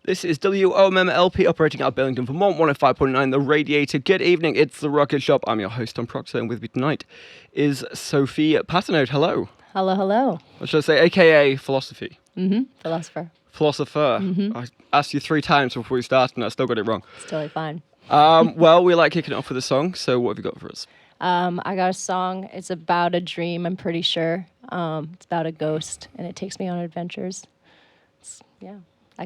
This is WOMMLP operating out of Burlington, Vermont, 105.9 The Radiator. Good evening, it's The Rocket Shop. I'm your host, Tom Proctor, and with me tonight is Sophie Patenaude. Hello. Hello, hello. What should I say? AKA Philosophy. Philosopher. Philosopher. I asked you 3 times before we started, and I still got it wrong. It's totally fine. Well, we like kicking it off with a song, so what have you got for us? I got a song. It's about a dream, I'm pretty sure. It's about a ghost, and it takes me on adventures.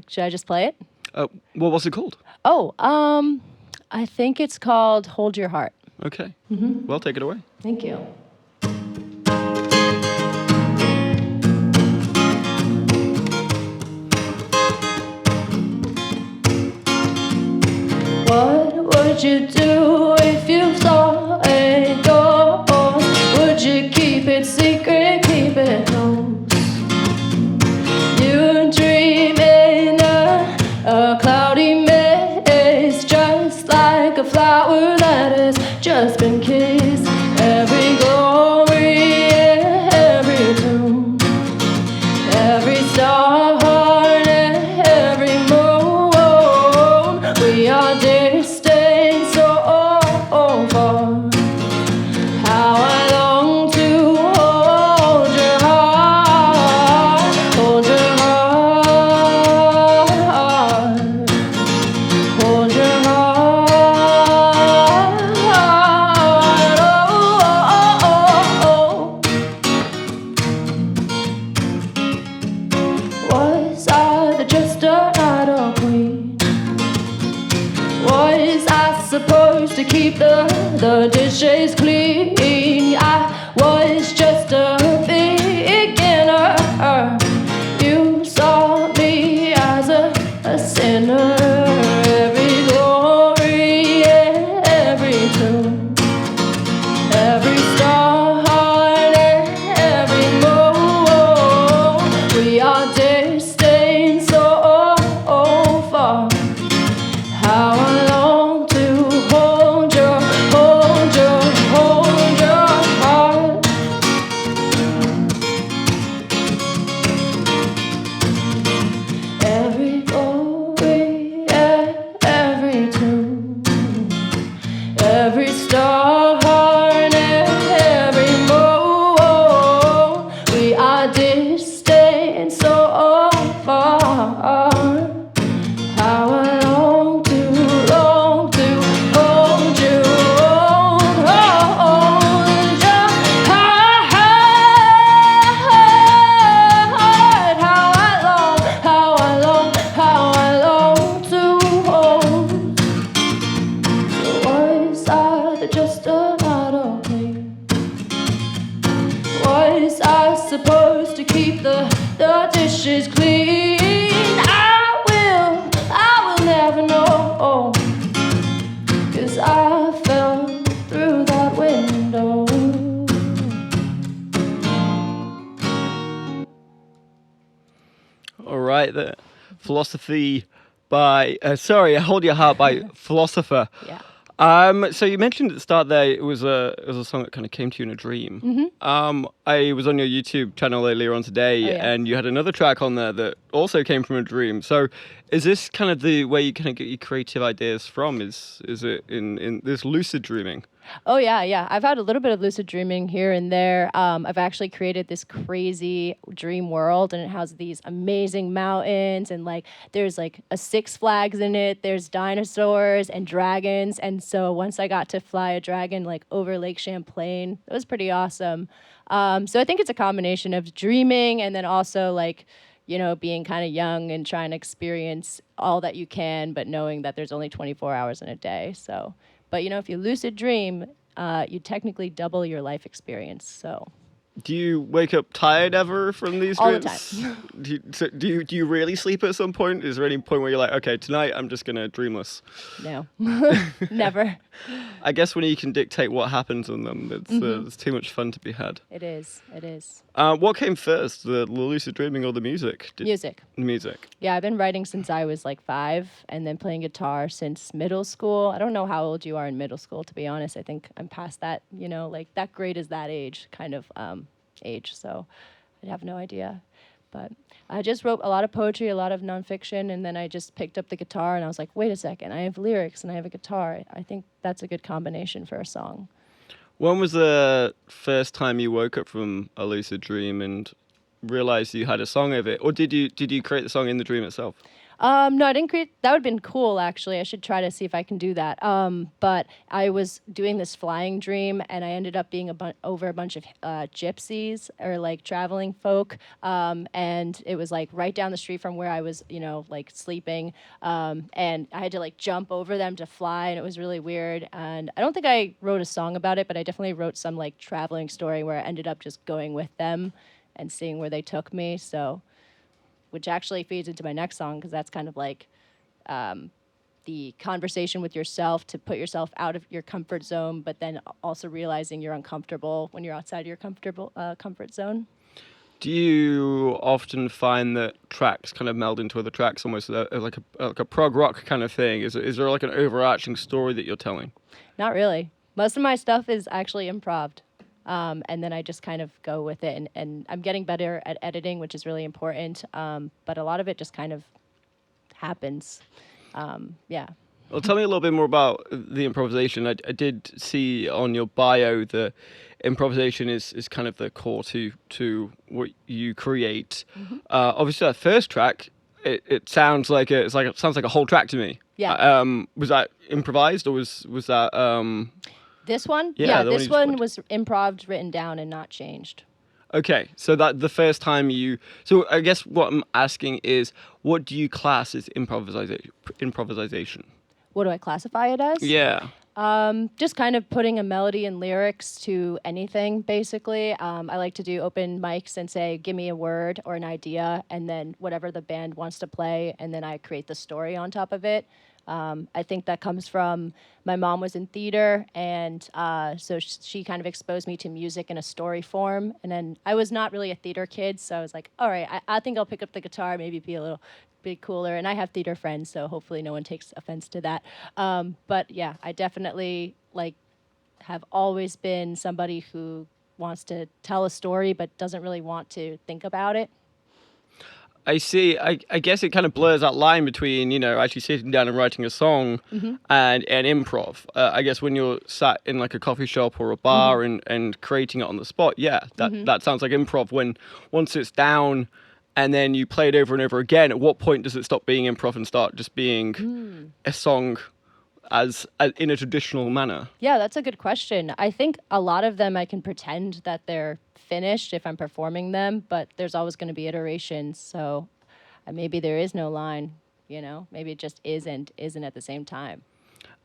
Should I just play it? Well, what's it called? I think it's called Hold Your Heart. Okay. Well, take it away. Thank you. What would you do if you saw a ghost? Would you keep it secret, keep it close? You dream in a cloudy maze, just like a flower that has just been kissed. Every glory, every tomb, every star, every moon, we are distant so far. How I long to hold your heart, hold your heart, hold your heart. Was I just an idle queen? Was I supposed to keep the dishes clean? I was just a beginner. You saw me as a sinner. Every glory, every tomb, every star, every moon, we are distant so far. How I long to hold your heart. Every glory, every tomb, every star, every moon, we are distant so far. How I long to hold you, hold your heart. How I long to hold. Was I just an idle queen? Was I supposed to keep the dishes clean? I will never know, 'cause I fell through that window. All right, the Philosophy by Hold Your Heart by Philosopher. Yeah. So you mentioned at the start there it was a song that kind of came to you in a dream. I was on your YouTube channel earlier on today, and you had another track on there that also came from a dream. So is this kind of the way you kind of get your creative ideas from? Is it in this lucid dreaming? Oh, yeah. I've had a little bit of lucid dreaming here and there. I've actually created this crazy dream world, and it has these amazing mountains, and there's a Six Flags in it. There's dinosaurs and dragons, and so once I got to fly a dragon over Lake Champlain, it was pretty awesome. So I think it's a combination of dreaming and then also being kind of young and trying to experience all that you can, but knowing that there's only 24 hours in a day. So. But, if you lucid dream, you technically double your life experience, so. Do you wake up tired ever from these All dreams? the time. Do you really sleep at some point? Is there any point where you're like, okay, tonight I'm just going to dreamless? No, never. I guess when you can dictate what happens on them, it's too much fun to be had. It is. What came first, the lucid dreaming or the music? Music. Music. Yeah, I've been writing since I was 5 and then playing guitar since middle school. I don't know how old you are in middle school, to be honest. I think I'm past that, that grade is that age kind of age, so I have no idea. But I just wrote a lot of poetry, a lot of nonfiction, and then I just picked up the guitar and I was like, wait a second, I have lyrics and I have a guitar. I think that's a good combination for a song. When was the first time you woke up from a lucid dream and realized you had a song of it? Or did you create the song in the dream itself? No, I didn't create. That would have been cool, actually. I should try to see if I can do that. But I was doing this flying dream, and I ended up being over a bunch of gypsies or like traveling folk. And it was like right down the street from where I was, like sleeping. And I had to like jump over them to fly, and it was really weird. And I don't think I wrote a song about it, but I definitely wrote some like traveling story where I ended up just going with them and seeing where they took me. So. Which actually feeds into my next song, because that's kind of like the conversation with yourself to put yourself out of your comfort zone, but then also realizing you're uncomfortable when you're outside your comfort zone. Do you often find that tracks kind of meld into other tracks, almost like a prog rock kind of thing? Is there like an overarching story that you're telling? Not really. Most of my stuff is actually improv. And then I just kind of go with it. And I'm getting better at editing, which is really important. But a lot of it just kind of happens. Yeah. Well, tell me a little bit more about the improvisation. I did see on your bio that improvisation is kind of the core to what you create. Mm-hmm. Obviously, that first track, it sounds like it sounds like a whole track to me. Yeah. Was that improvised or was that? This one? Yeah, this one was improv, written down, and not changed. Okay, so that the first time so I guess what I'm asking is, what do you class as improvisation? What do I classify it as? Yeah. Just kind of putting a melody and lyrics to anything, basically. I like to do open mics and say, give me a word or an idea, and then whatever the band wants to play, and then I create the story on top of it. I think that comes from my mom was in theater, and so she kind of exposed me to music in a story form. And then I was not really a theater kid, so I was like, all right, I think I'll pick up the guitar, maybe be a little bit cooler. And I have theater friends, so hopefully no one takes offense to that. But yeah, I definitely have always been somebody who wants to tell a story but doesn't really want to think about it. I see. I guess it kind of blurs that line between, actually sitting down and writing a song mm-hmm. and improv. I guess when you're sat in like a coffee shop or a bar mm-hmm. and creating it on the spot, that mm-hmm. sounds like improv. Once it's down and then you play it over and over again, at what point does it stop being improv and start just being a song as in a traditional manner? Yeah, that's a good question. I think a lot of them I can pretend that they're finished if I'm performing them, but there's always going to be iterations. So maybe there is no line, maybe it just isn't at the same time.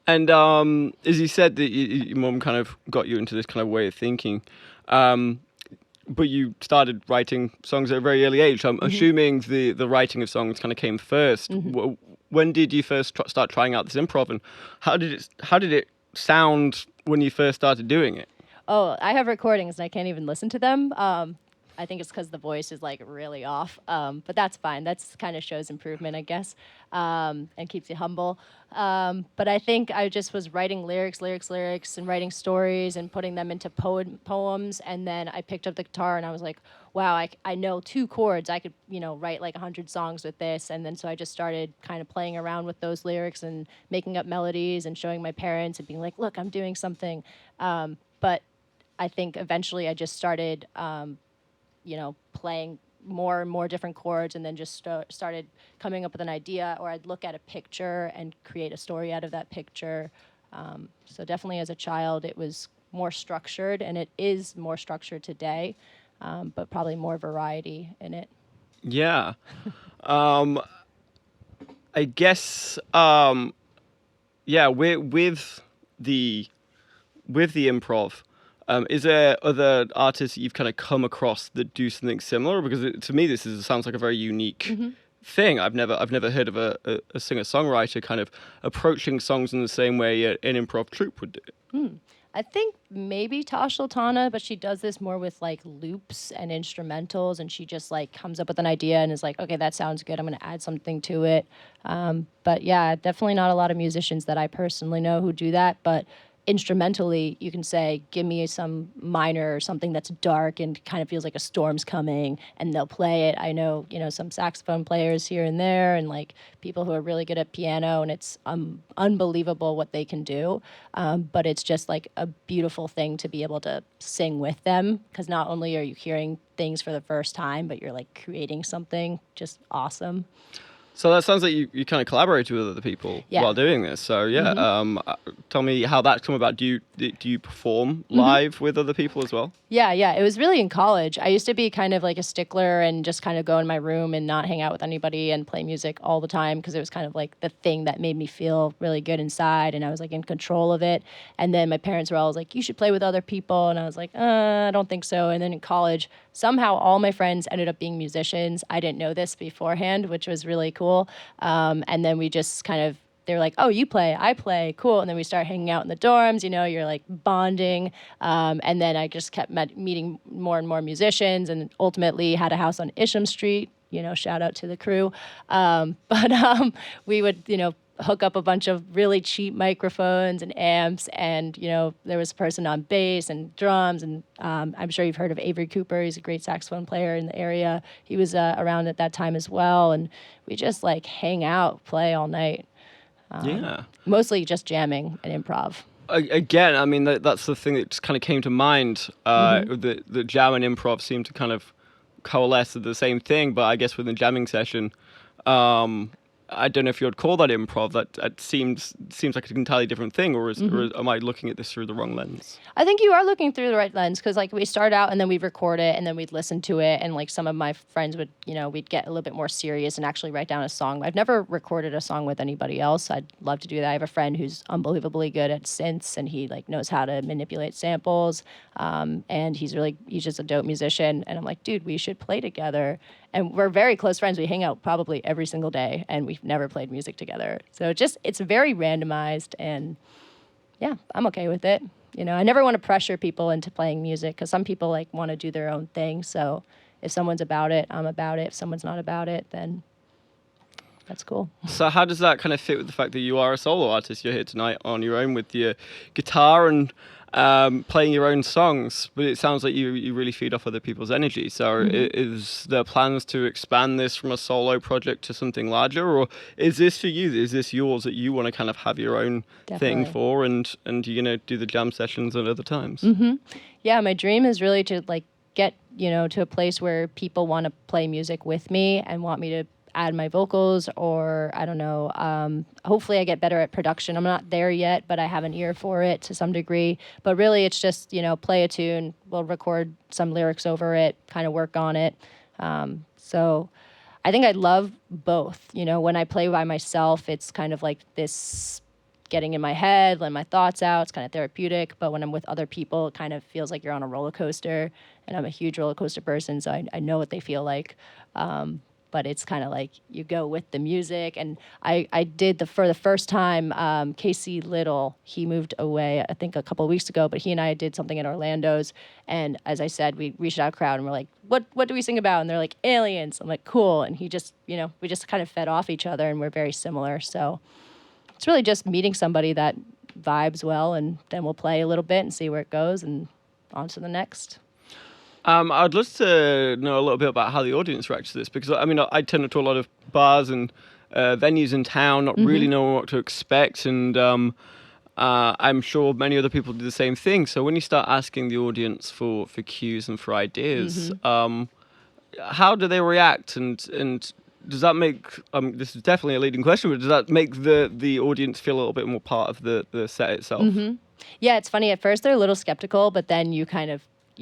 And as you said that your mom kind of got you into this kind of way of thinking, but you started writing songs at a very early age. I'm assuming the writing of songs kind of came first. Mm-hmm. When did you first start trying out this improv, and how did it sound when you first started doing it? Oh, I have recordings and I can't even listen to them. I think it's because the voice is like really off, but that's fine. That's kind of shows improvement, I guess, and keeps you humble. But I think I just was writing lyrics, and writing stories and putting them into poems. And then I picked up the guitar and I was like, wow, I know 2 chords. I could, write like 100 songs with this. And then so I just started kind of playing around with those lyrics and making up melodies and showing my parents and being like, look, I'm doing something. But I think eventually I just started, playing more and more different chords, and then just started coming up with an idea, or I'd look at a picture and create a story out of that picture. So definitely as a child, it was more structured, and it is more structured today, but probably more variety in it. Yeah. I guess, with the improv, is there other artists that you've kind of come across that do something similar? Because to me, sounds like a very unique thing. I've never heard of a singer-songwriter kind of approaching songs in the same way an improv troupe would do. I think maybe Tosh Sultana, but she does this more with like loops and instrumentals, and she just like comes up with an idea and is like, okay, that sounds good, I'm going to add something to it. But yeah, definitely not a lot of musicians that I personally know who do that, but instrumentally, you can say, give me some minor or something that's dark and kind of feels like a storm's coming, and they'll play it. I know, some saxophone players here and there, and like people who are really good at piano, and it's unbelievable what they can do. But it's just like a beautiful thing to be able to sing with them, because not only are you hearing things for the first time, but you're like creating something just awesome. So that sounds like you kind of collaborated with other people while doing this. So tell me how that's come about. Do you perform live with other people as well? Yeah. It was really in college. I used to be kind of like a stickler and just kind of go in my room and not hang out with anybody and play music all the time, because it was kind of like the thing that made me feel really good inside, and I was like in control of it. And then my parents were always like, you should play with other people. And I was like, I don't think so. And then in college, somehow all my friends ended up being musicians. I didn't know this beforehand, which was really cool. And then we just kind of, they were like, oh, you play, I play, cool. And then we start hanging out in the dorms, you're like bonding. And then I just kept meeting more and more musicians, and ultimately had a house on Isham Street, shout out to the crew. But we would, hook up a bunch of really cheap microphones and amps, and there was a person on bass and drums, and I'm sure you've heard of Avery Cooper. He's a great saxophone player in the area. He was around at that time as well, and we just like hang out, play all night. Mostly just jamming and improv. Again, I mean, that's the thing that just kind of came to mind. The jam and improv seem to kind of coalesce at the same thing, but I guess with the jamming session, I don't know if you would call that improv. That seems like an entirely different thing, or am I looking at this through the wrong lens? I think you are looking through the right lens, because like we start out and then we'd record it and then we'd listen to it, and like some of my friends would, we'd get a little bit more serious and actually write down a song. I've never recorded a song with anybody else. I'd love to do that. I have a friend who's unbelievably good at synths, and he like knows how to manipulate samples, and he's just a dope musician. And I'm like, dude, we should play together. And we're very close friends. We hang out probably every single day, and we've never played music together. So it's very randomized, and yeah, I'm okay with it. I never want to pressure people into playing music, because some people like want to do their own thing. So if someone's about it, I'm about it. If someone's not about it, then that's cool. So how does that kind of fit with the fact that you are a solo artist? You're here tonight on your own with your guitar and playing your own songs, but it sounds like you really feed off other people's energy. So is there plans to expand this from a solo project to something larger, or is this for you? Is this yours that you want to kind of have your own thing for, and you're going to do the jam sessions at other times? Yeah, my dream is really to like get, to a place where people want to play music with me and want me to add my vocals, or I don't know, hopefully I get better at production. I'm not there yet, but I have an ear for it to some degree. But really it's just, play a tune, we'll record some lyrics over it, kind of work on it. So I think I love both. When I play by myself, it's kind of like this getting in my head, letting my thoughts out. It's kind of therapeutic. But when I'm with other people, it kind of feels like you're on a roller coaster, and I'm a huge roller coaster person, so I know what they feel like. But it's kind of like you go with the music. And I did for the first time, Casey Little, he moved away, I think a couple of weeks ago, but he and I did something at Orlando's. And as I said, we reached out to the crowd and we're like, what do we sing about? And they're like, aliens. I'm like, cool. And he just, we just kind of fed off each other, and we're very similar. So it's really just meeting somebody that vibes well, and then we'll play a little bit and see where it goes, and on to the next. I'd love to know a little bit about how the audience reacts to this, because I mean, I tend to a lot of bars and venues in town, not really knowing what to expect, and I'm sure many other people do the same thing. So when you start asking the audience for cues and for ideas, how do they react, and does that make this is definitely a leading question, but does that make the audience feel a little bit more part of the set itself? Yeah, it's funny. At first they're a little skeptical, but then you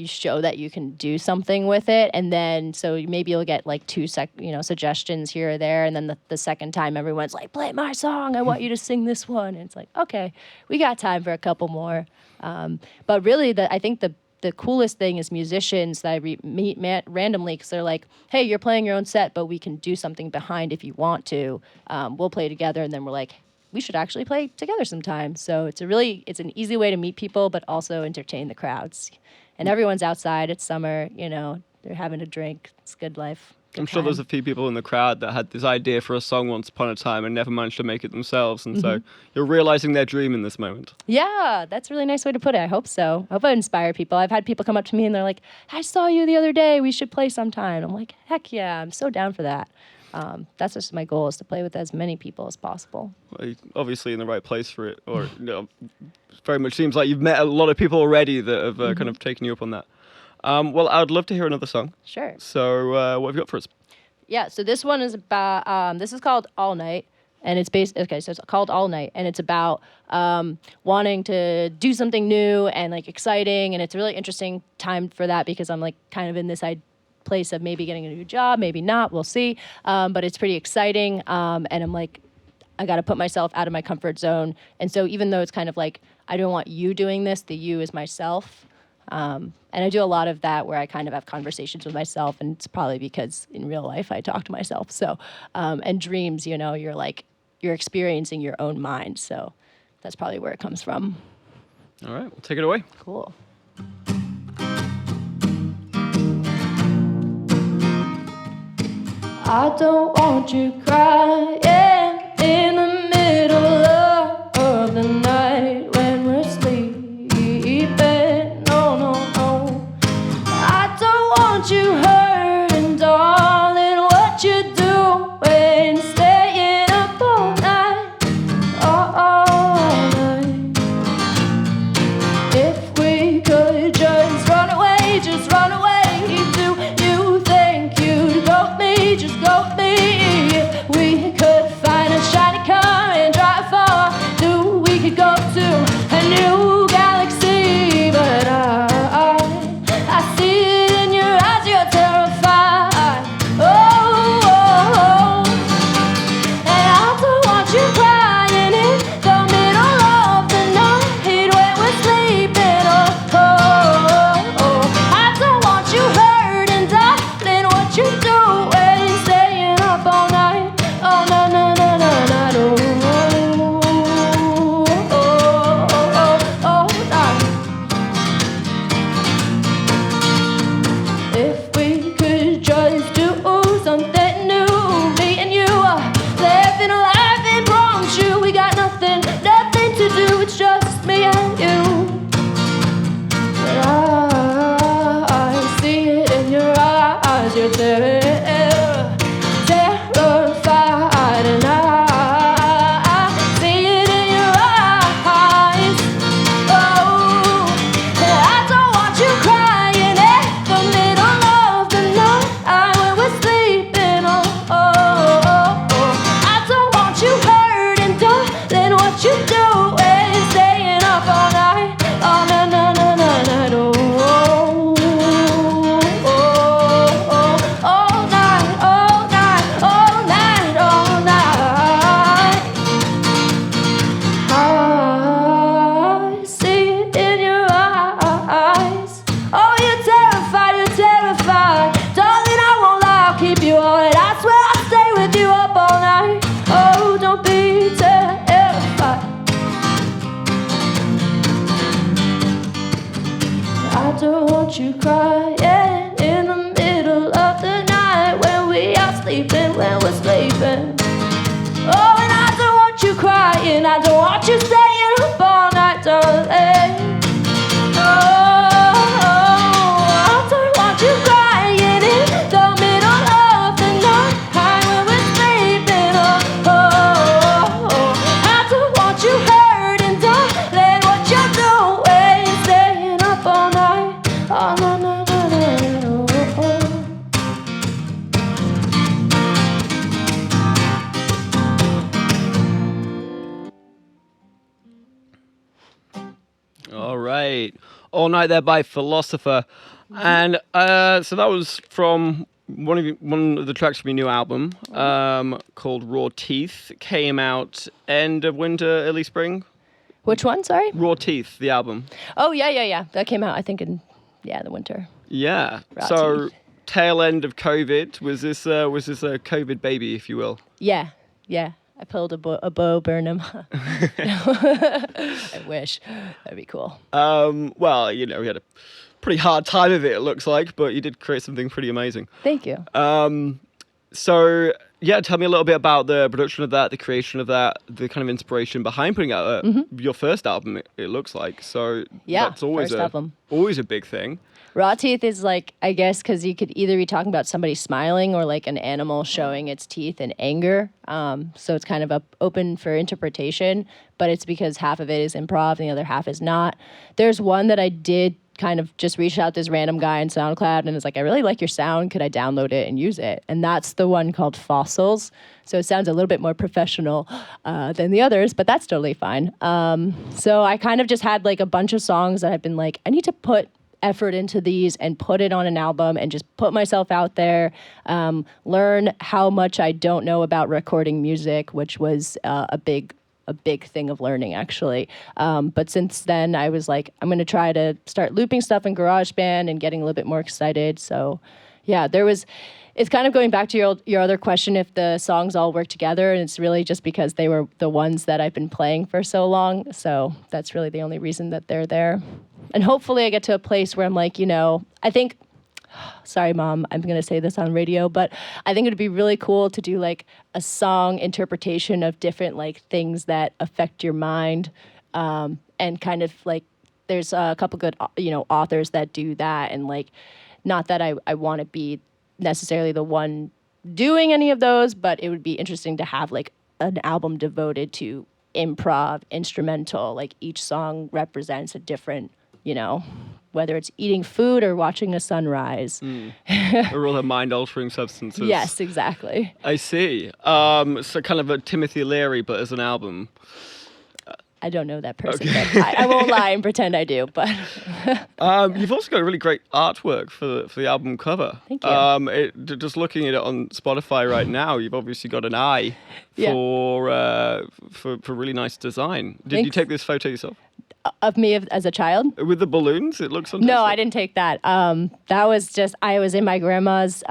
show that you can do something with it, and then so maybe you'll get like two suggestions here or there, and then the second time everyone's like, play my song, I want you to sing this one, and it's like, okay, we got time for a couple more. But really I think the coolest thing is musicians that I meet randomly, because they're like, hey, you're playing your own set, but we can do something behind if you want to. We'll play together, and then we're like, we should actually play together sometime. So it's an easy way to meet people, but also entertain the crowds. And everyone's outside. It's summer, they're having a drink. It's good life. I'm sure there's a few people in the crowd that had this idea for a song once upon a time and never managed to make it themselves. And so you're realizing their dream in this moment. Yeah, that's a really nice way to put it. I hope so. I hope I inspire people. I've had people come up to me and they're like, I saw you the other day. We should play sometime. I'm like, heck yeah, I'm so down for that. That's just my goal, is to play with as many people as possible. Well, you're obviously in the right place for it. Or very much seems like you've met a lot of people already that have kind of taken you up on that. Well, I would love to hear another song. Sure. So what have you got for us? Yeah, so this one is about, this is called All Night, and it's so it's called All Night, and it's about wanting to do something new and like exciting, and it's a really interesting time for that because I'm like kind of in this place of maybe getting a new job, maybe not, we'll see, but it's pretty exciting, and I'm like, I got to put myself out of my comfort zone, and so even though it's kind of like, I don't want you doing this, the you is myself. And I do a lot of that where I kind of have conversations with myself, and it's probably because in real life I talk to myself. So, and dreams, you're experiencing your own mind. So that's probably where it comes from. All right, we'll take it away. Cool. I don't want you crying in the middle of the night when we're sleeping. You hurting, darling, what you doing, staying up all night, all night. If we could just run away, do you think you'd go with me, just go with me? If we could find a shiny car and drive far, we could go to a new galaxy, but I see it in your eyes, you're terrified. Oh, oh, oh. And I don't want you crying in the middle of the night when we're sleeping. Oh, oh, oh. I don't want you hurting, darling, what you doing, staying up all night. Oh, no, no, no, no, no, no. If we could just do something new, me and you are living a life and promise you we got nothing to do, it's just me and you. But I see it in your eyes, you're terrified, and I see it in your eyes. Oh, I don't want you crying in the middle of the night when we're sleeping. Oh, oh, oh, oh. I don't want you hurting, darling, what you doing, staying up all night. Oh, no, no, no, no, no, no. Oh, oh, oh, all night, all night, all night, all night. I see it in your eyes. Oh, you're terrified, darling, I won't lie, I'll keep you all night. I swear I'll stay with you up all night. Oh, don't be terrified. I don't want you crying in the middle of the night when we are sleeping, when we're sleeping. Oh, and I don't want you crying, I don't want you staying up all night, darling. Oh, I don't want you crying in the middle of the night when we're sleeping. Oh, I don't want you hurting, darling, what you doing, staying up all night. Oh, no, no, no, no, no. All right. All Night there by Philosopher. And so that was from one of the tracks from your new album called Raw Teeth. It came out end of winter, early spring. Which one, sorry? Raw Teeth, the album. Oh, yeah. That came out, I think, in the winter. Yeah. Raw so Teeth. Tail end of COVID. Was this a COVID baby, if you will? Yeah. I pulled a Bo Burnham. I wish. That'd be cool. Well, we had a pretty hard time of it looks like, but you did create something pretty amazing. Thank you. So yeah, tell me a little bit about the production of that, the creation of that, the kind of inspiration behind putting out your first album. It looks like so. Yeah, that's always first album. Always a big thing. Raw teeth is like, I guess, because you could either be talking about somebody smiling or like an animal showing its teeth in anger. So it's kind of open for interpretation, but it's because half of it is improv and the other half is not. There's one that I did kind of just reach out to this random guy on SoundCloud and it's like, I really like your sound. Could I download it and use it? And that's the one called Fossils. So it sounds a little bit more professional than the others, but that's totally fine. So I kind of just had like a bunch of songs that I've been like, I need to put effort into these and put it on an album and just put myself out there, learn how much I don't know about recording music, which was a big thing of learning actually. But since then I was like, I'm going to try to start looping stuff in GarageBand and getting a little bit more excited. So yeah, it's kind of going back to your other question, if the songs all work together, and it's really just because they were the ones that I've been playing for so long. So that's really the only reason that they're there. And hopefully I get to a place where I'm like, I think, sorry, Mom, I'm going to say this on radio, but I think it would be really cool to do like a song interpretation of different like things that affect your mind. And kind of like, there's a couple good, authors that do that. And like, not that I want to be necessarily the one doing any of those, but it would be interesting to have like an album devoted to improv, instrumental, like each song represents a different, whether it's eating food or watching a sunrise. Or all the mind-altering substances. Yes, exactly. I see. So kind of a Timothy Leary, but as an album. I don't know that person, but I won't lie and pretend I do. But you've also got really great artwork for the album cover. Thank you. Just looking at it on Spotify right now, you've obviously got an eye for really nice design. Did you take this photo yourself? Of me as a child? With the balloons? It looks fantastic. No, I didn't take that. That was just, I was in my grandma's,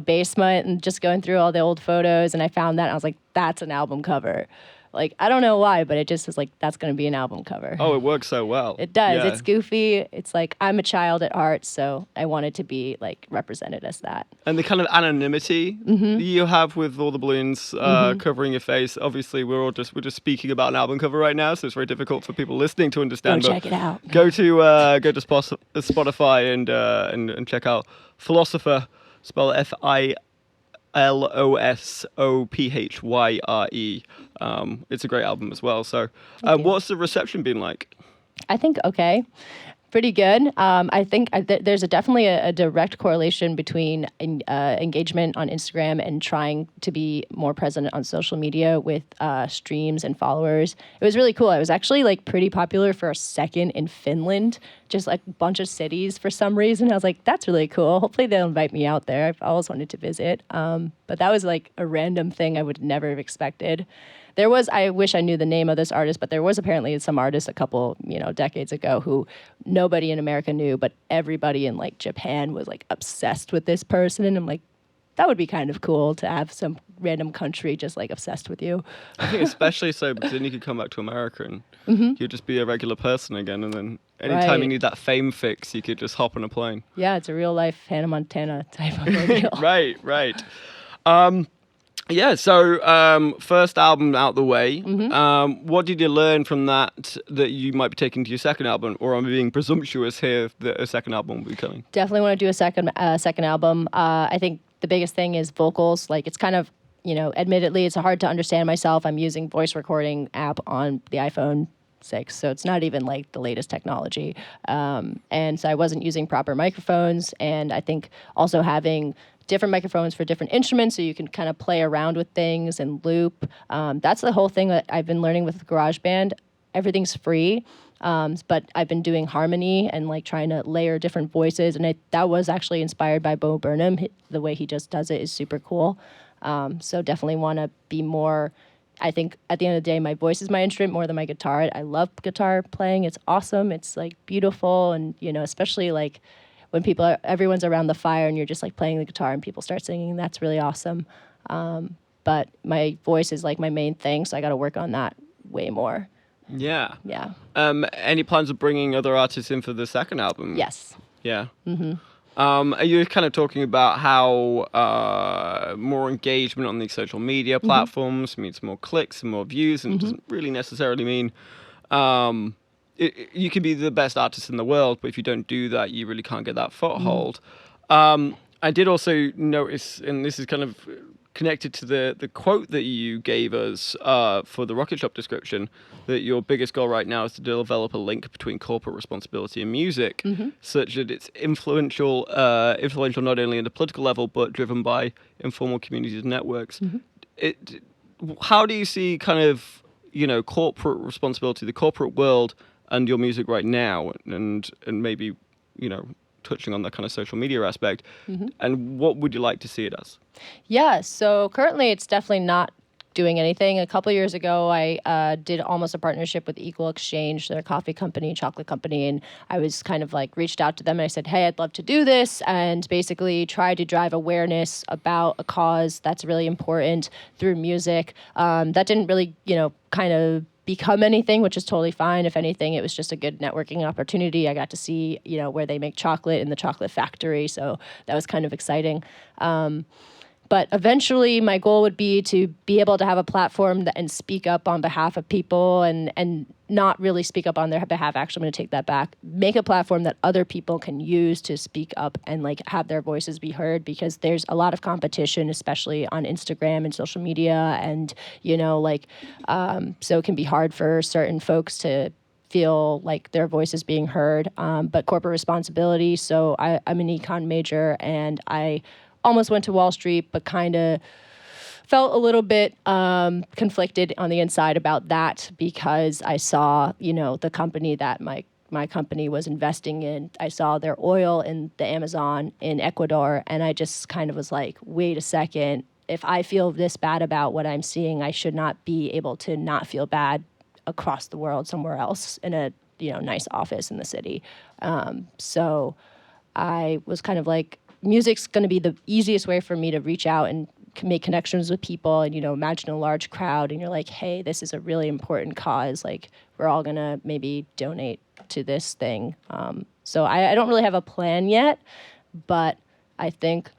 basement and just going through all the old photos, and I found that, and I was like, that's an album cover. Like, I don't know why, but it just was like, that's going to be an album cover. Oh, it works so well. It does. Yeah. It's goofy. It's like, I'm a child at heart, so I wanted to be like represented as that. And the kind of anonymity you have with all the balloons covering your face. Obviously, we're just speaking about an album cover right now, so it's very difficult for people listening to understand. Go check it out. Go to Spotify and check out Philosopher, spell Philosophyre. It's a great album as well. So what's the reception been like? I think okay. Pretty good. I think there's definitely a direct correlation between engagement on Instagram and trying to be more present on social media with streams and followers. It was really cool. I was actually like pretty popular for a second in Finland, just like a bunch of cities for some reason. I was like, that's really cool. Hopefully they'll invite me out there. I've always wanted to visit. But that was like a random thing I would never have expected. I wish I knew the name of this artist, but there was apparently some artist a couple, decades ago who nobody in America knew, but everybody in like Japan was like obsessed with this person. And I'm like, that would be kind of cool to have some random country just like obsessed with you. I think especially so because then you could come back to America and you'd just be a regular person again. And then anytime you need that fame fix, you could just hop on a plane. Yeah, it's a real life Hannah Montana type of deal. Right. Yeah, so first album out the way. What did you learn from that you might be taking to your second album? Or am I being presumptuous here that a second album will be coming? Definitely want to do a second album. I think the biggest thing is vocals. Like, it's kind of, admittedly, it's hard to understand myself. I'm using voice recording app on the iPhone 6, so it's not even like the latest technology. And so I wasn't using proper microphones, and I think also having different microphones for different instruments so you can kind of play around with things and loop. That's the whole thing that I've been learning with GarageBand. Everything's free, but I've been doing harmony and like trying to layer different voices, and that was actually inspired by Bo Burnham. The way he just does it is super cool. So definitely want to be more. I think at the end of the day, my voice is my instrument more than my guitar. I love guitar playing. It's awesome. It's like beautiful, and especially like when everyone's around the fire and you're just like playing the guitar and people start singing, that's really awesome. But my voice is like my main thing, so I got to work on that way more. Yeah. Yeah. Any plans of bringing other artists in for the second album? Yes. Yeah. Are you kind of talking about how more engagement on these social media platforms means more clicks and more views, and doesn't really necessarily mean you can be the best artist in the world, but if you don't do that, you really can't get that foothold. I did also notice, and this is kind of connected to the quote that you gave us for the Rocket Shop description, that your biggest goal right now is to develop a link between corporate responsibility and music, such that it's influential not only at a political level, but driven by informal communities and networks. How do you see kind of, corporate responsibility, the corporate world, and your music right now, and maybe, touching on that kind of social media aspect, and what would you like to see it as? Yeah, so currently it's definitely not doing anything. A couple of years ago, I did almost a partnership with Equal Exchange, their coffee company, chocolate company, and I was kind of like reached out to them and I said, hey, I'd love to do this, and basically try to drive awareness about a cause that's really important through music. That didn't really, kind of become anything, which is totally fine. If anything, it was just a good networking opportunity. I got to see, where they make chocolate in the chocolate factory, so that was kind of exciting. But eventually, my goal would be to be able to have a platform and speak up on behalf of people, and not really speak up on their behalf. Actually, I'm going to take that back. Make a platform that other people can use to speak up and have their voices be heard, because there's a lot of competition, especially on Instagram and social media, and so it can be hard for certain folks to feel like their voice is being heard. But corporate responsibility. So I'm an econ major, and I almost went to Wall Street, but kind of felt a little bit conflicted on the inside about that, because I saw, the company that my company was investing in. I saw their oil in the Amazon in Ecuador, and I just kind of was like, wait a second, if I feel this bad about what I'm seeing, I should not be able to not feel bad across the world somewhere else in a nice office in the city. So I was kind of like, music's going to be the easiest way for me to reach out and make connections with people, and imagine a large crowd and you're like, hey, this is a really important cause, like we're all going to maybe donate to this thing. So I don't really have a plan yet, but I think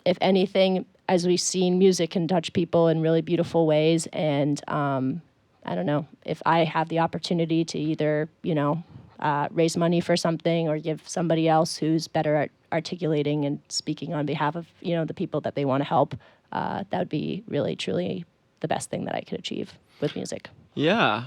if anything, as we've seen, music can touch people in really beautiful ways, and I don't know, if I have the opportunity to either raise money for something or give somebody else who's better at articulating and speaking on behalf of the people that they want to help, that would be really truly the best thing that I could achieve with music. Yeah.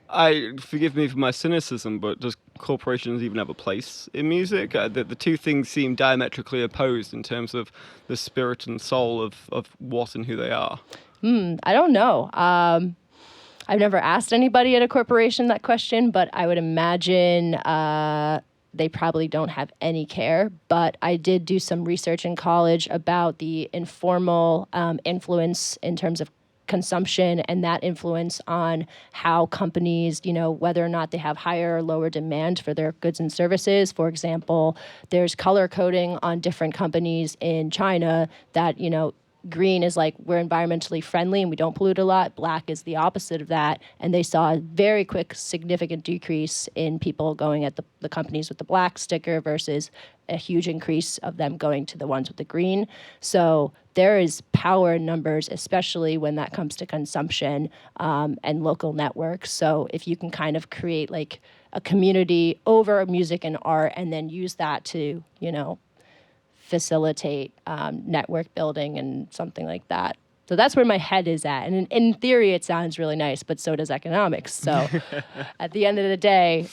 I forgive me for my cynicism, but does corporations even have a place in music? The two things seem diametrically opposed in terms of the spirit and soul of what and who they are. I don't know. I've never asked anybody at a corporation that question, but I would imagine they probably don't have any care. But I did do some research in college about the informal influence in terms of consumption, and that influence on how companies, whether or not they have higher or lower demand for their goods and services. For example, there's color coding on different companies in China that, green is like, we're environmentally friendly and we don't pollute a lot. Black is the opposite of that. And they saw a very quick, significant decrease in people going at the companies with the black sticker versus a huge increase of them going to the ones with the green. So there is power in numbers, especially when that comes to consumption and local networks. So if you can kind of create like a community over music and art, and then use that to, facilitate network building and something like that. So that's where my head is at. And in theory, it sounds really nice, but so does economics. So at the end of the day,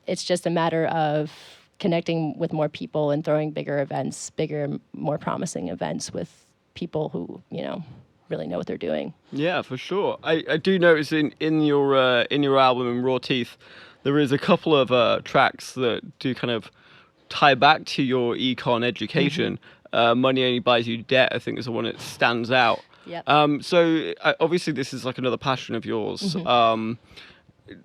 it's just a matter of connecting with more people and throwing bigger events, more promising events with people who, really know what they're doing. Yeah, for sure. I do notice in your album, in Raw Teeth, there is a couple of tracks that do kind of tie back to your econ education. Money Only Buys You Debt, I think, is the one that stands out. Yep. So obviously this is like another passion of yours.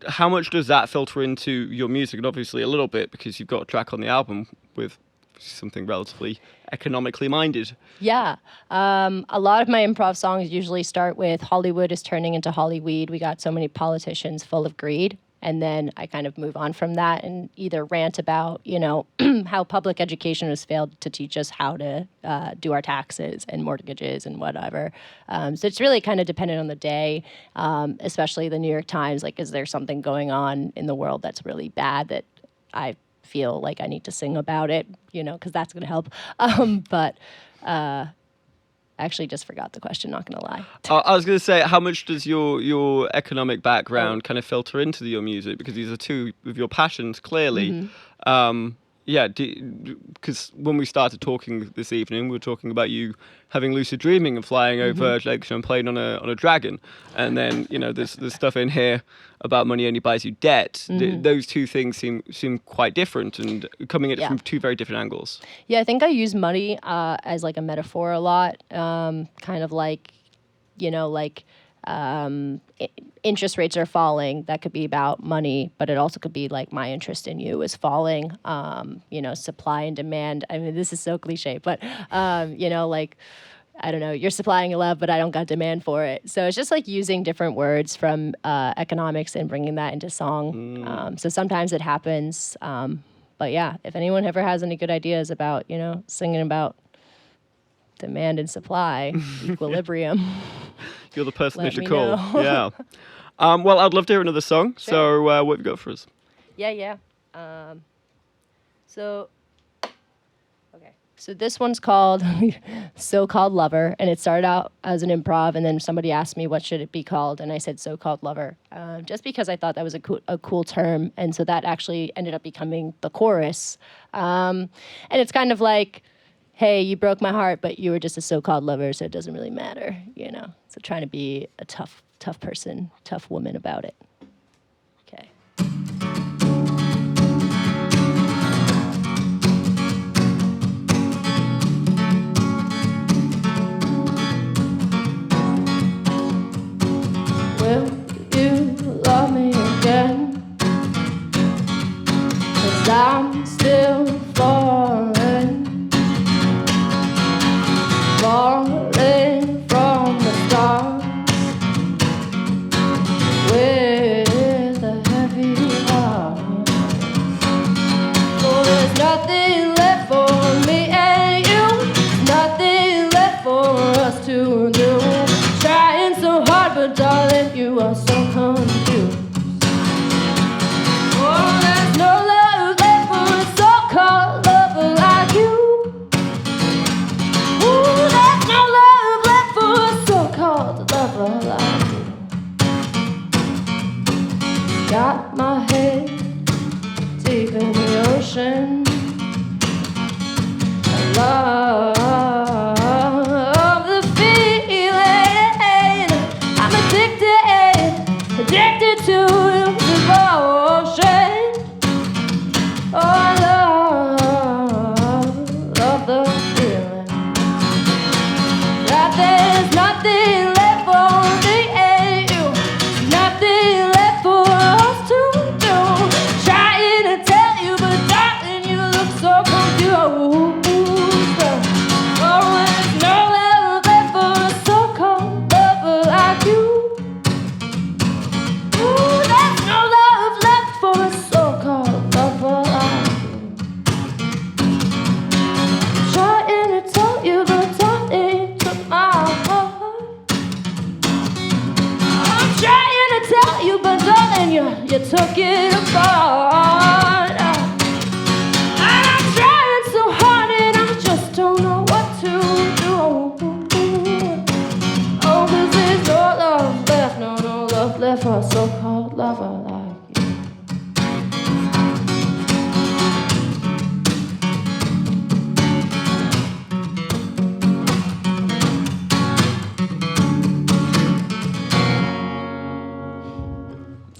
How much does that filter into your music? And obviously a little bit, because you've got a track on the album with something relatively economically minded. Yeah. A lot of my improv songs usually start with Hollywood is turning into Hollyweed. We got so many politicians full of greed. And then I kind of move on from that and either rant about, how public education has failed to teach us how to do our taxes and mortgages and whatever. So it's really kind of dependent on the day, especially the New York Times. Like, is there something going on in the world that's really bad that I feel like I need to sing about it, because that's going to help. But I actually just forgot the question, not going to lie. I was going to say, how much does your economic background kind of filter into your music? Because these are two of your passions, clearly. Mm-hmm. Because when we started talking this evening, we were talking about you having lucid dreaming and flying over Lake Champlain on a dragon. And then, there's stuff in here about money only buys you debt. Mm-hmm. Those two things seem quite different and coming at it from two very different angles. Yeah, I think I use money as like a metaphor a lot. Kind of like, interest rates are falling. That could be about money, but it also could be like my interest in you is falling. Supply and demand. I mean, this is so cliche, but I don't know, you're supplying love, but I don't got demand for it. So it's just like using different words from economics and bringing that into song. So sometimes it happens. But yeah, if anyone ever has any good ideas about, singing about demand and supply, equilibrium. You're the person who should call. Yeah. Well, I'd love to hear another song. Sure. So what have you got for us? Yeah. So this one's called So-Called Lover, and it started out as an improv, and then somebody asked me what should it be called, and I said So-Called Lover, just because I thought that was a cool term, and so that actually ended up becoming the chorus. And it's kind of like, hey, you broke my heart, but you were just a so-called lover, so it doesn't really matter, So trying to be a tough person, tough woman about it. Okay. Will you love me again? 'Cause I'm still falling from the stars with a heavy heart. Oh, there's nothing left for me and you, nothing left for us to do. Trying so hard, but darling, you are so confused. Oh, there's no love left for a so-called lover like you. Ooh, there's no love left for a so-called lover like you. Got my head deep in the ocean. I love the feeling. I'm addicted to devotion. Oh, I love the feeling that there's nothing left for me and you, nothing left for us to do. Trying to tell you, but darling, you look so confused. Oh, there's no love left for a so-called lover like you. Ooh, there's no love left for a so-called lover like you. Trying to tell you, but darling, took my heart. I'm trying to tell you, but darling, you took it apart. And I'm trying so hard, and I just don't know what to do. Oh, 'cause there's no love left, no love left for a so-called lover like you.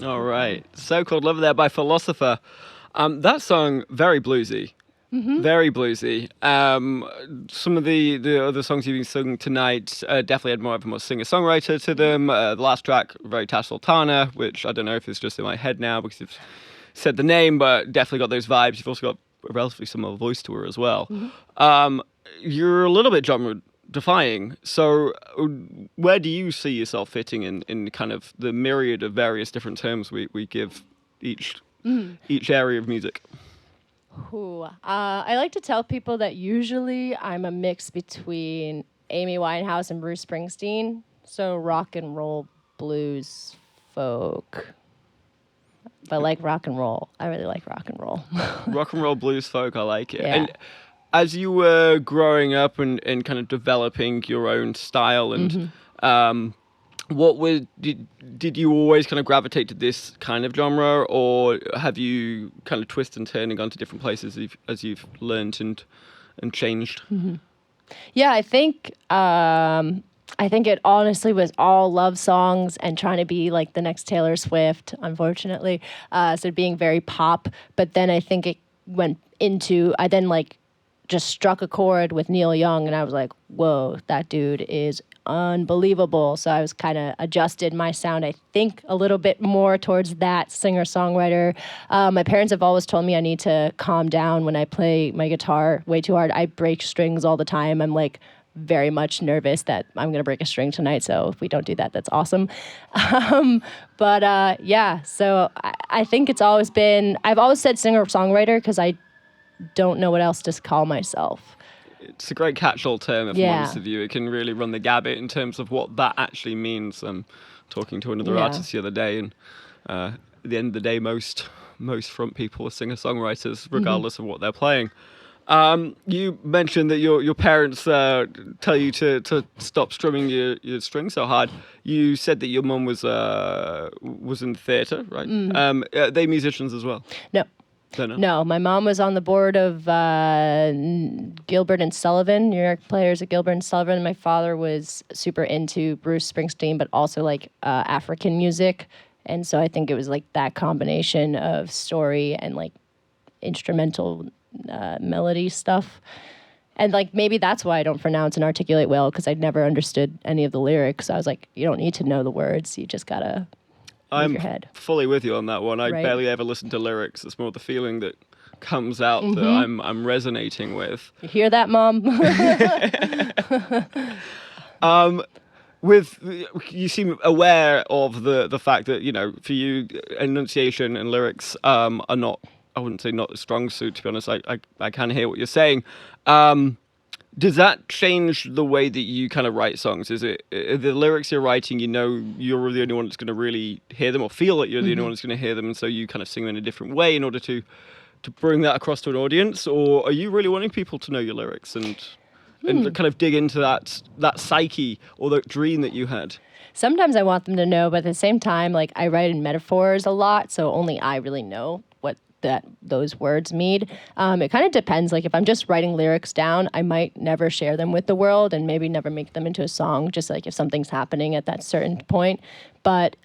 All right. So-Called Lover there by Philosopher. That song, very bluesy. Mm-hmm. Very bluesy. Some of the other songs you've been singing tonight definitely had more of a more singer-songwriter to them. The last track, very Tash Sultana, which I don't know if it's just in my head now because you've said the name, but definitely got those vibes. You've also got relatively similar voice to her as well. You're a little bit genre defying. So where do you see yourself fitting in kind of the myriad of various different terms we give each area of music? I like to tell people that usually I'm a mix between Amy Winehouse and Bruce Springsteen. So rock and roll, blues, folk. But like rock and roll. I really like rock and roll. Rock and roll, blues, folk, I like it. Yeah. And as you were growing up and kind of developing your own style and did you always kind of gravitate to this kind of genre, or have you kind of twisted and turned and gone to different places as you've learned and changed? Yeah, I think it honestly was all love songs and trying to be like the next Taylor Swift, unfortunately. So being very pop, but then I think it went into, I then like just struck a chord with Neil Young and I was like, whoa, that dude is unbelievable. So I was kind of adjusted my sound, I think, a little bit more towards that singer-songwriter. My parents have always told me I need to calm down when I play my guitar way too hard. I break strings all the time. I'm like very much nervous that I'm going to break a string tonight. So if we don't do that, that's awesome. Yeah, so I think it's always been, I've always said singer-songwriter because I don't know what else to call myself. It's a great catch-all term, if I'm honest with you. It can really run the gamut in terms of what that actually means. I'm talking to another artist the other day, and at the end of the day, most front people are singer-songwriters, regardless of what they're playing. You mentioned that your parents tell you to stop strumming your strings so hard. You said that your mum was in theatre, right? Are they musicians as well? No. No, my mom was on the board of Gilbert and Sullivan, New York players at Gilbert and Sullivan. My father was super into Bruce Springsteen, but also like African music. And so I think it was like that combination of story and like instrumental melody stuff. And like maybe that's why I don't pronounce and articulate well, because I'd never understood any of the lyrics. I was like, you don't need to know the words. You just got to... I'm fully with you on that one. I barely ever listen to lyrics. It's more the feeling that comes out that I'm resonating with. You hear that, Mom? You seem aware of the fact that, you know, for you, enunciation and lyrics are not, I wouldn't say not a strong suit, to be honest. I can hear what you're saying. Does that change the way that you kind of write songs? Is it the lyrics you're writing, you know, you're the only one that's going to really hear them or feel that you're the only one that's going to hear them, and so you kind of sing them in a different way in order to bring that across to an audience? Or are you really wanting people to know your lyrics and kind of dig into that psyche or that dream that you had? Sometimes I want them to know, but at the same time, like I write in metaphors a lot, so only I really know what those words mean. It kind of depends. Like if I'm just writing lyrics down, I might never share them with the world and maybe never make them into a song, just like if something's happening at that certain point. But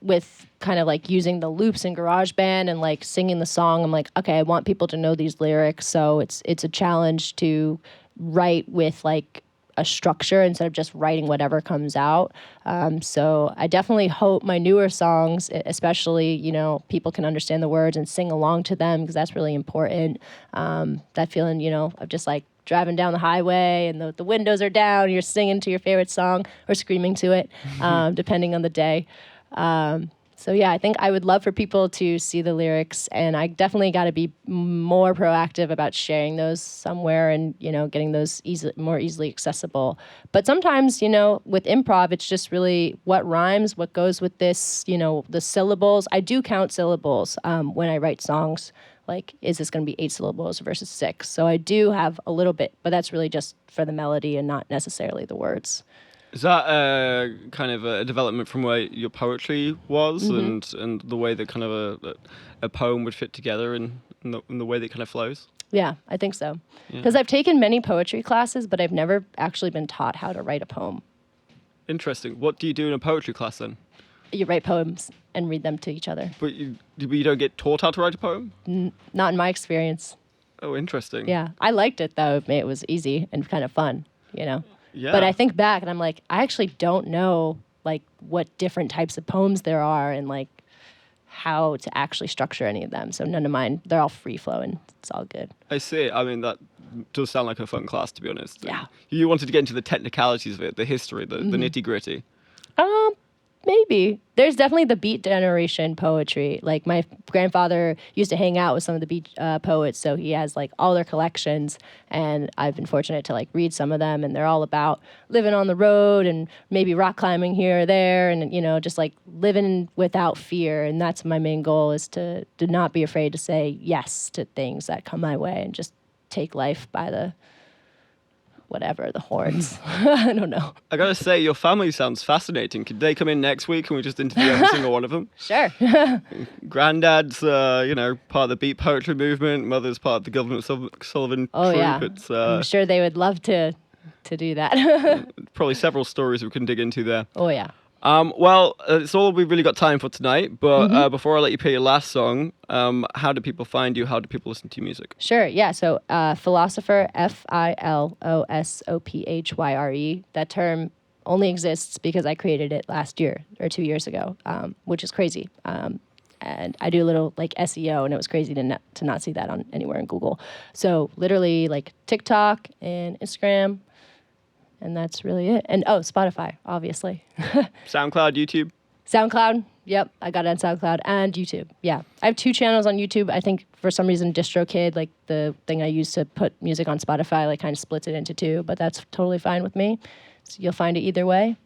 with kind of like using the loops in GarageBand and like singing the song, I'm like, okay, I want people to know these lyrics. So it's a challenge to write with like a structure instead of just writing whatever comes out. So I definitely hope my newer songs, especially, you know, people can understand the words and sing along to them, because that's really important. That feeling, you know, of just like driving down the highway and the windows are down, you're singing to your favorite song or screaming to it, depending on the day. So yeah, I think I would love for people to see the lyrics, and I definitely got to be more proactive about sharing those somewhere and, you know, getting those more easily accessible. But sometimes, you know, with improv, it's just really what rhymes, what goes with this, you know, the syllables. I do count syllables when I write songs. Like, is this going to be 8 syllables versus 6? So I do have a little bit, but that's really just for the melody and not necessarily the words. Is that kind of a development from where your poetry was and the way that kind of a poem would fit together in the way that it kind of flows? Yeah, I think so. Because I've taken many poetry classes, but I've never actually been taught how to write a poem. Interesting. What do you do in a poetry class then? You write poems and read them to each other. But you don't get taught how to write a poem? Not in my experience. Oh, interesting. Yeah, I liked it though. It was easy and kind of fun, you know? Yeah. But I think back and I'm like, I actually don't know like what different types of poems there are and like how to actually structure any of them. So none of mine, they're all free flowing. It's all good. I see. I mean, that does sound like a fun class, to be honest. Yeah. You wanted to get into the technicalities of it, the history, the nitty gritty. Maybe. There's definitely the Beat Generation poetry. Like my grandfather used to hang out with some of the Beat poets, so he has like all their collections, and I've been fortunate to like read some of them, and they're all about living on the road and maybe rock climbing here or there, and just like living without fear. And that's my main goal, is to not be afraid to say yes to things that come my way and just take life by the horns. I don't know. I gotta say, your family sounds fascinating. Could they come in next week and we just interview every single one of them? Sure. Granddad's, part of the beat poetry movement. Mother's part of the Government Sullivan troupe. Yeah. I'm sure they would love to do that. Probably several stories we can dig into there. Oh, yeah. It's all we've really got time for tonight. But before I let you play your last song, how do people find you? How do people listen to your music? Sure, yeah. So Philosopher, Philosphyre. That term only exists because I created it last year or 2 years ago, which is crazy. And I do a little like SEO, and it was crazy to not see that on anywhere in Google. So literally like TikTok and Instagram. And that's really it. And Spotify, obviously. SoundCloud, YouTube? SoundCloud, yep. I got it on SoundCloud and YouTube. Yeah. I have 2 channels on YouTube. I think for some reason DistroKid, like the thing I use to put music on Spotify, like kind of splits it into 2, but that's totally fine with me. So you'll find it either way.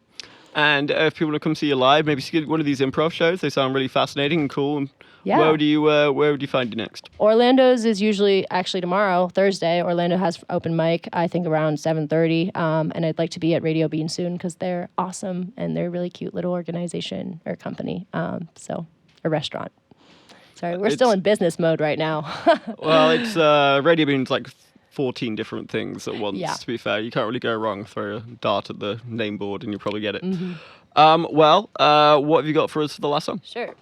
And if people want to come see you live, maybe see one of these improv shows. They sound really fascinating and cool. And yeah. Where would you find you next? Orlando's is usually actually tomorrow, Thursday. Orlando has open mic, I think around 7:30. And I'd like to be at Radio Bean soon because they're awesome and they're a really cute little organization or company. So a restaurant. Sorry, we're still in business mode right now. Well, it's Radio Bean's like 14 different things at once, to be fair. You can't really go wrong. Throw a dart at the name board and you'll probably get it. Mm-hmm. What have you got for us for the last song? Sure.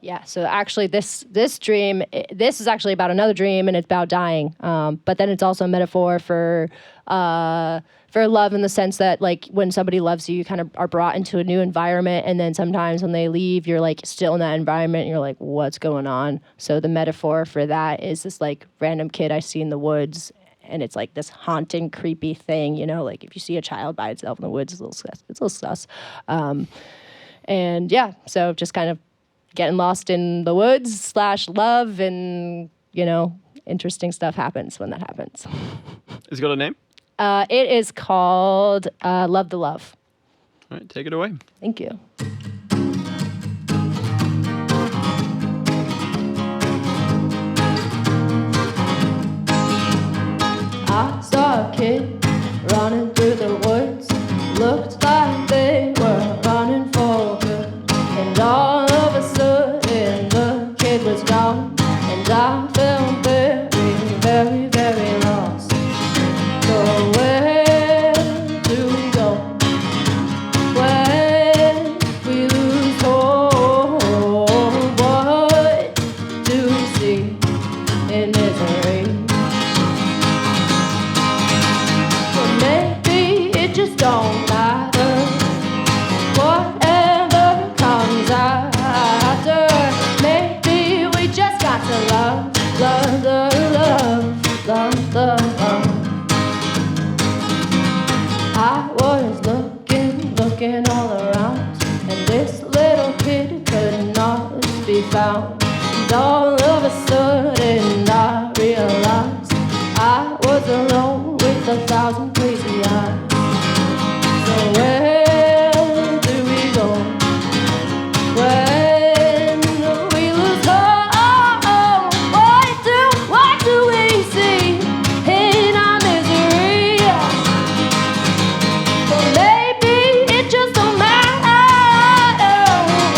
Yeah, so actually this dream, this is actually about another dream, and it's about dying. But then it's also a metaphor for love, in the sense that like when somebody loves you, you kind of are brought into a new environment, and then sometimes when they leave, you're like still in that environment, and you're like, what's going on? So the metaphor for that is this like random kid I see in the woods, and it's like this haunting, creepy thing, like if you see a child by itself in the woods, it's a little sus. And yeah, so just kind of getting lost in the woods / love, and interesting stuff happens when that happens. Has it got a name? It is called Love the Love. All right, take it away. Thank you. I saw a kid running through the woods. Looked like they were running for good. And all of a sudden the kid was gone. And I felt very, very, very lost. So where do we go when we lose hope? What do we see in misery? Well, maybe it just don't matter. Whatever comes after, maybe we just got to love the love. I was looking all around, and this little kid could not be found. And all of a sudden I realized I was alone with 1,000 crazy eyes. So where do we go when we lose hope? What do we see in our misery? Well, maybe it just don't matter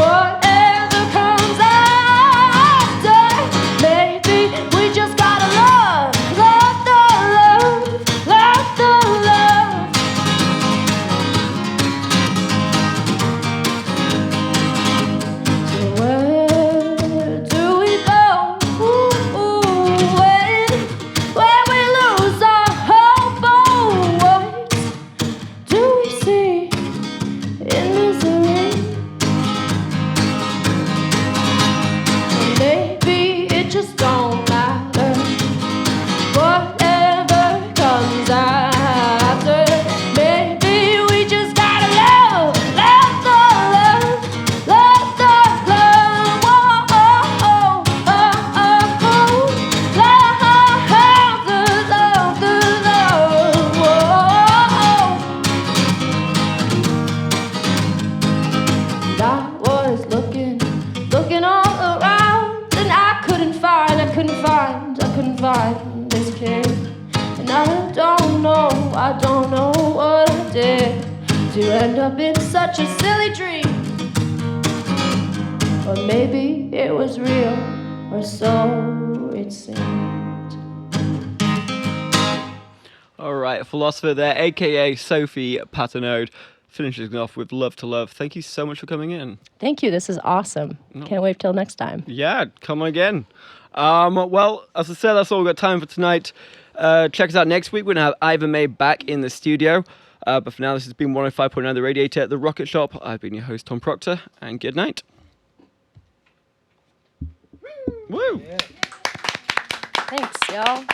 whatever comes after. And I was looking all around, and I couldn't find this kid. And I don't know what I did to end up in such a silly dream. Or maybe it was real, or so it seemed. All right, philosopher there, aka Sophie Patenaude, finishes off with Love to Love. Thank you so much for coming in. Thank you. This is awesome. Can't wait till next time. Yeah, come again. Well, as I said, that's all we've got time for tonight. Check us out next week. We're going to have Ivor May back in the studio. But for now, this has been 105.9 The Radiator at The Rocket Shop. I've been your host, Tom Proctor, and good night. Woo! Yeah. Thanks, y'all.